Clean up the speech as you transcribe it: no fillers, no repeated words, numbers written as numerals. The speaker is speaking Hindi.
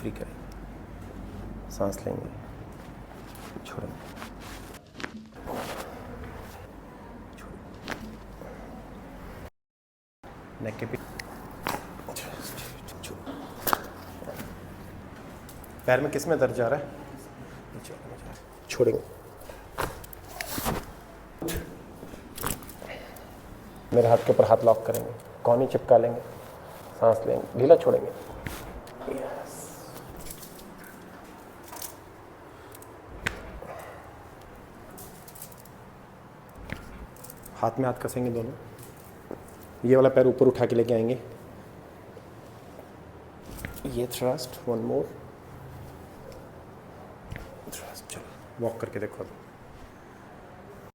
फ्री करेंगे, सांस लेंगे, छोड़ेंगे, नेक के पैर में किस में दर्द जा रहा है? छोड़ेंगे, मेरे हाथ के ऊपर हाथ लॉक करेंगे, कौनी चिपका लेंगे, सांस लेंगे, ढीला छोड़ेंगे। यस, हाथ में हाथ कसेंगे दोनों, ये वाला पैर ऊपर उठा के लेके आएंगे, ये थ्रस्ट, वन मोर थ्रस्ट। चलो वॉक करके देखो।